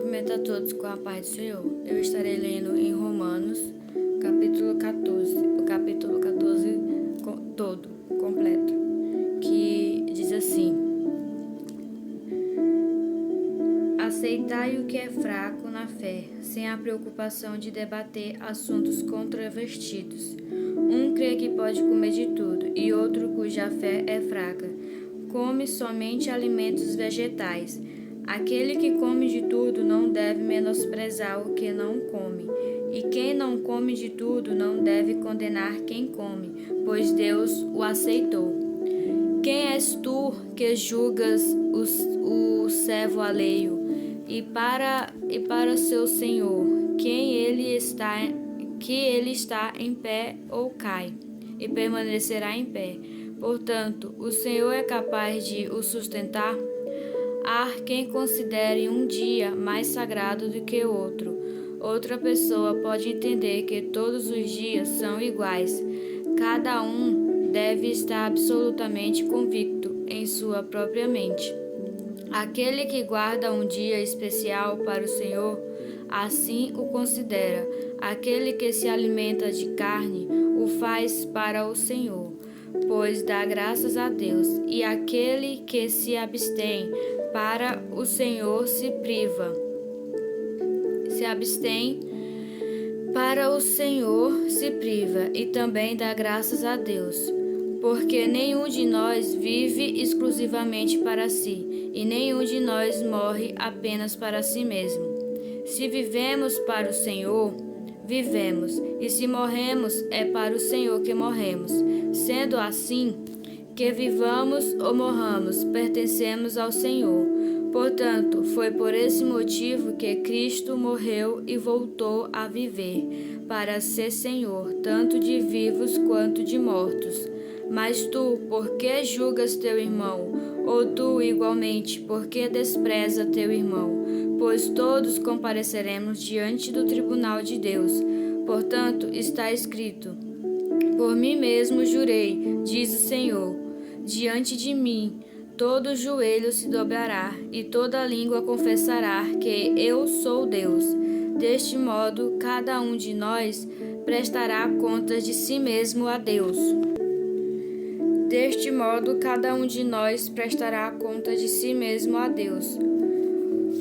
Cumprimento a todos com a paz do Senhor. Eu estarei lendo em Romanos, capítulo 14, o capítulo 14 todo, completo, que diz assim: Aceitai o que é fraco na fé, sem a preocupação de debater assuntos controvertidos. Um crê que pode comer de tudo, e outro cuja fé é fraca come somente alimentos vegetais. Aquele que come de tudo não deve menosprezar o que não come, e quem não come de tudo não deve condenar quem come, pois Deus o aceitou. Quem és tu que julgas o servo alheio, e para seu senhor, que ele está em pé ou cai, e permanecerá em pé? Portanto, o Senhor é capaz de o sustentar? Há quem considere um dia mais sagrado do que outro. Outra pessoa pode entender que todos os dias são iguais. Cada um deve estar absolutamente convicto em sua própria mente. Aquele que guarda um dia especial para o Senhor, assim o considera. Aquele que se alimenta de carne, o faz para o Senhor, pois dá graças a Deus. E aquele que se abstém para o Senhor se priva. Para o Senhor se priva e também dá graças a Deus. Porque nenhum de nós vive exclusivamente para si, e nenhum de nós morre apenas para si mesmo. Se vivemos para o Senhor, vivemos, e se morremos, é para o Senhor que morremos. Sendo assim, que vivamos ou morramos, pertencemos ao Senhor. Portanto, foi por esse motivo que Cristo morreu e voltou a viver, para ser Senhor, tanto de vivos quanto de mortos. Mas tu, por que julgas teu irmão? Ou tu, igualmente, por que despreza teu irmão? Pois todos compareceremos diante do tribunal de Deus. Portanto, está escrito: Por mim mesmo jurei, diz o Senhor, diante de mim todo joelho se dobrará e toda língua confessará que eu sou Deus. Deste modo, cada um de nós prestará contas de si mesmo a Deus. Deste modo, cada um de nós prestará conta de si mesmo a Deus.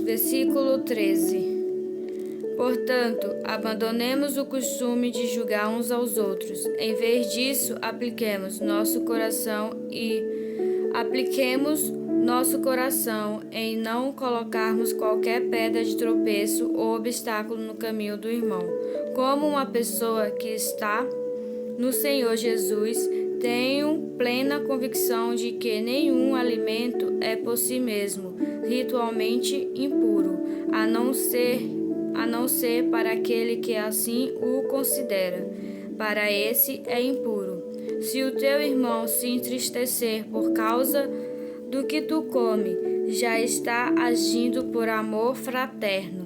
Versículo 13. Portanto, abandonemos o costume de julgar uns aos outros. Em vez disso, apliquemos nosso coração em não colocarmos qualquer pedra de tropeço ou obstáculo no caminho do irmão. Como uma pessoa que está no Senhor Jesus, tenho plena convicção de que nenhum alimento é por si mesmo ritualmente impuro, a não ser para aquele que assim o considera. Para esse é impuro. Se o teu irmão se entristecer por causa do que tu come, já está agindo por amor fraterno.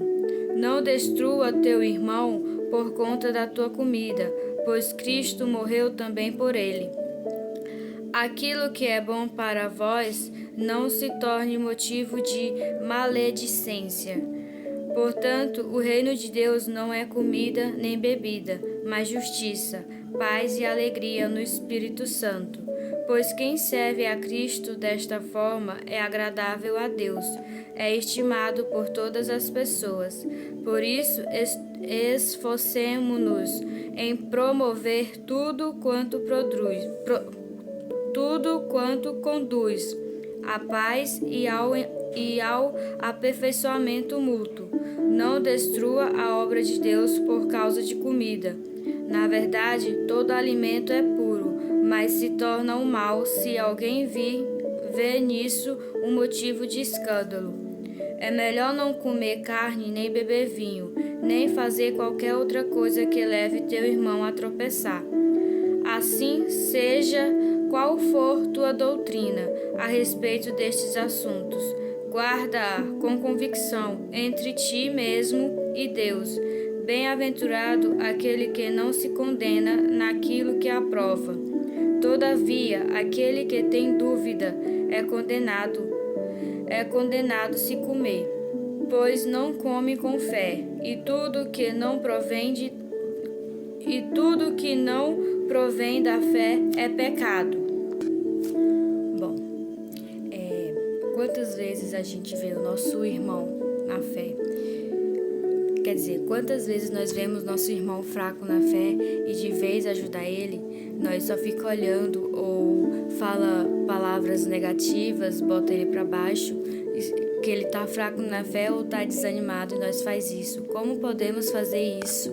Não destrua teu irmão por conta da tua comida, pois Cristo morreu também por ele. Aquilo que é bom para vós não se torne motivo de maledicência. Portanto, o reino de Deus não é comida nem bebida, mas justiça, paz e alegria no Espírito Santo. Pois quem serve a Cristo desta forma é agradável a Deus, é estimado por todas as pessoas. Por isso, esforcemo-nos em promover tudo quanto conduz à paz e ao aperfeiçoamento mútuo. Não destrua a obra de Deus por causa de comida. Na verdade, todo alimento é puro, mas se torna um mal se alguém vê nisso um motivo de escândalo. É melhor não comer carne, nem beber vinho, nem fazer qualquer outra coisa que leve teu irmão a tropeçar. Assim, seja qual for tua doutrina a respeito destes assuntos, guarda-a com convicção entre ti mesmo e Deus. Bem-aventurado aquele que não se condena naquilo que aprova. Todavia, aquele que tem dúvida é condenado se comer. pois não come com fé, e tudo que não provém da fé é pecado. Bom, quantas vezes a gente vê o nosso irmão na fé? Quer dizer, quantas vezes nós vemos nosso irmão fraco na fé e de vez ajudar ele, nós só fica olhando ou fala palavras negativas, bota ele para baixo, que ele tá fraco na fé ou tá desanimado e nós faz isso. Como podemos fazer isso?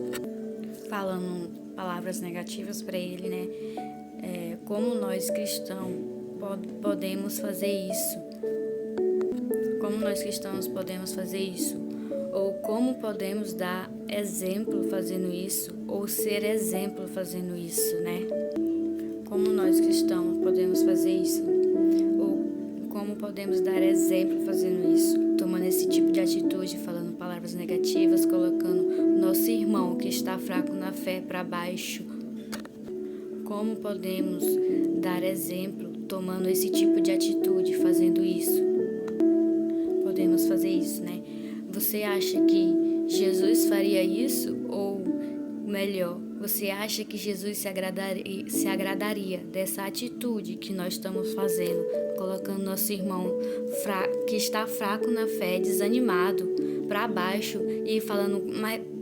Falando palavras negativas para ele, né? Como nós cristãos podemos fazer isso? Como nós cristãos podemos fazer isso? Ou como podemos dar exemplo fazendo isso? Ou ser exemplo fazendo isso, né? Como nós cristãos podemos fazer isso? Ou como podemos dar exemplo fazendo isso? Tomando esse tipo de atitude, falando palavras negativas, colocando nosso irmão que está fraco na fé para baixo. Como podemos dar exemplo tomando esse tipo de atitude, fazendo isso? Podemos fazer isso, né? Você acha que Jesus faria isso? Ou, melhor, você acha que Jesus se agradaria dessa atitude que nós estamos fazendo, colocando nosso irmão que está fraco na fé, desanimado, para baixo e falando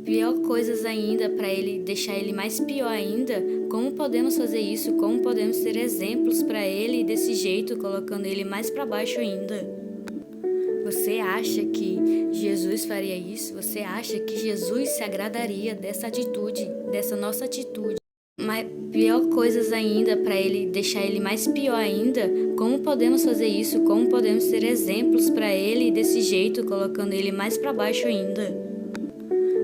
pior coisas ainda para ele, deixar ele mais pior ainda? Como podemos fazer isso? Como podemos ser exemplos para ele desse jeito, colocando ele mais para baixo ainda? Você acha que Jesus faria isso? Você acha que Jesus se agradaria dessa atitude, dessa nossa atitude? Mas pior coisas ainda para ele, deixar ele mais pior ainda? Como podemos fazer isso? Como podemos ser exemplos para ele desse jeito, colocando ele mais para baixo ainda?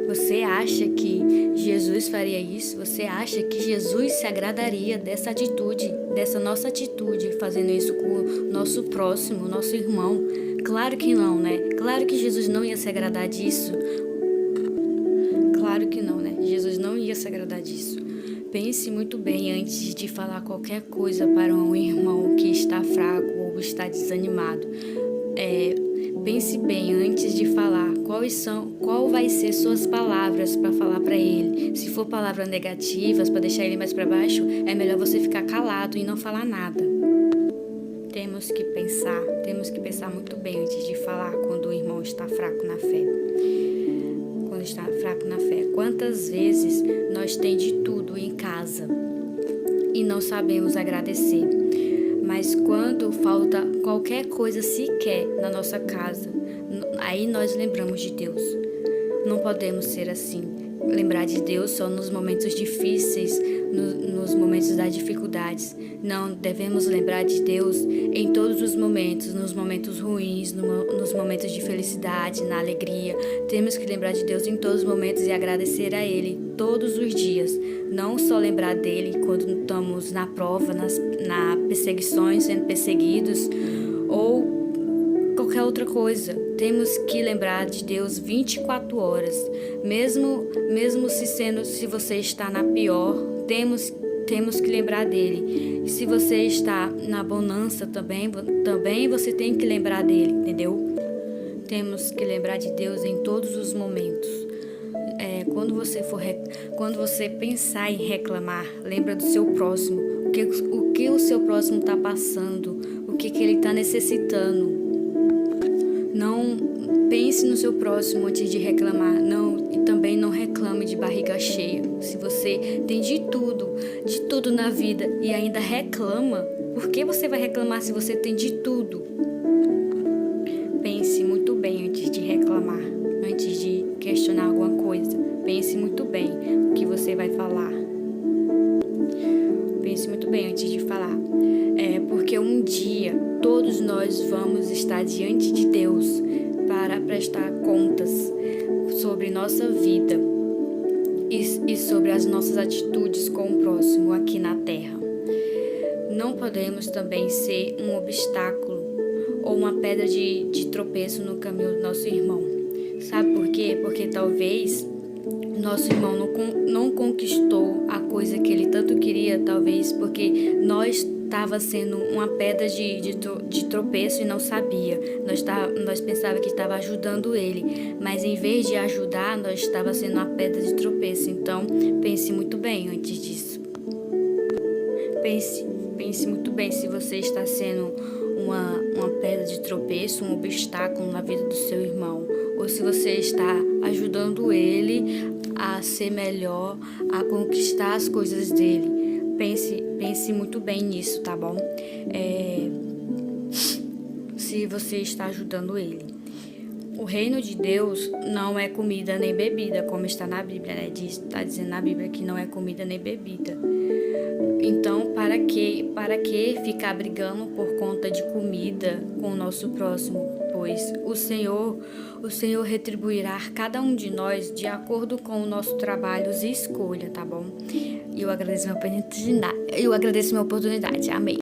Você acha que Jesus faria isso? Você acha que Jesus se agradaria dessa atitude, dessa nossa atitude, fazendo isso com o nosso próximo, nosso irmão? Claro que não, né? Claro que Jesus não ia se agradar disso. Claro que não, né? Jesus não ia se agradar disso. Pense muito bem antes de falar qualquer coisa para um irmão que está fraco ou está desanimado. Pense bem antes de falar qual vai ser suas palavras para falar para ele. Se for palavras negativas para deixar ele mais para baixo, é melhor você ficar calado e não falar nada. Temos que pensar muito bem antes de falar quando o irmão está fraco na fé. Quando está fraco na fé. Quantas vezes nós temos de tudo em casa e não sabemos agradecer? Mas quando falta qualquer coisa sequer na nossa casa, aí nós lembramos de Deus. Não podemos ser assim. Lembrar de Deus só nos momentos difíceis, nos momentos das dificuldades. Não, devemos lembrar de Deus em todos os momentos, nos momentos ruins, nos momentos de felicidade, na alegria. Temos que lembrar de Deus em todos os momentos e agradecer a Ele todos os dias. Não só lembrar dele quando estamos na prova, na perseguições, sendo perseguidos, ou qualquer outra coisa. Temos que lembrar de Deus 24 horas. Mesmo se você está na pior, temos que lembrar dele. E se você está na bonança também você tem que lembrar dele, entendeu? Temos que lembrar de Deus em todos os momentos. Quando você pensar em reclamar, lembra do seu próximo. O que o seu próximo está passando, o que ele está necessitando. Não pense no seu próximo antes de reclamar. E também não reclame de barriga cheia. Se você tem de tudo na vida e ainda reclama, por que você vai reclamar se você tem de tudo? Pense muito bem antes de reclamar, antes de questionar alguma coisa. Pense muito bem o que você vai falar. Pense muito bem antes de falar. Porque um dia todos nós vamos estar diante de Deus para prestar contas sobre nossa vida e sobre as nossas atitudes com o próximo aqui na terra. Não podemos também ser um obstáculo ou uma pedra de tropeço no caminho do nosso irmão. Sabe por quê? Porque talvez nosso irmão não conquistou a coisa que ele tanto queria, talvez porque nós estava sendo uma pedra de tropeço e não sabia. Nós pensávamos que estava ajudando ele, mas em vez de ajudar, nós estava sendo uma pedra de tropeço. Então, pense muito bem antes disso. Pense muito bem se você está sendo uma pedra de tropeço, um obstáculo na vida do seu irmão, ou se você está ajudando ele a ser melhor, a conquistar as coisas dele. Pense muito bem nisso, tá bom? Se você está ajudando ele. O reino de Deus não é comida nem bebida, como está na Bíblia, né? Está dizendo na Bíblia que não é comida nem bebida. Então, para que ficar brigando por conta de comida com o nosso próximo? Pois o Senhor retribuirá cada um de nós de acordo com o nosso trabalho e escolha, tá bom? E eu agradeço minha oportunidade. Amém.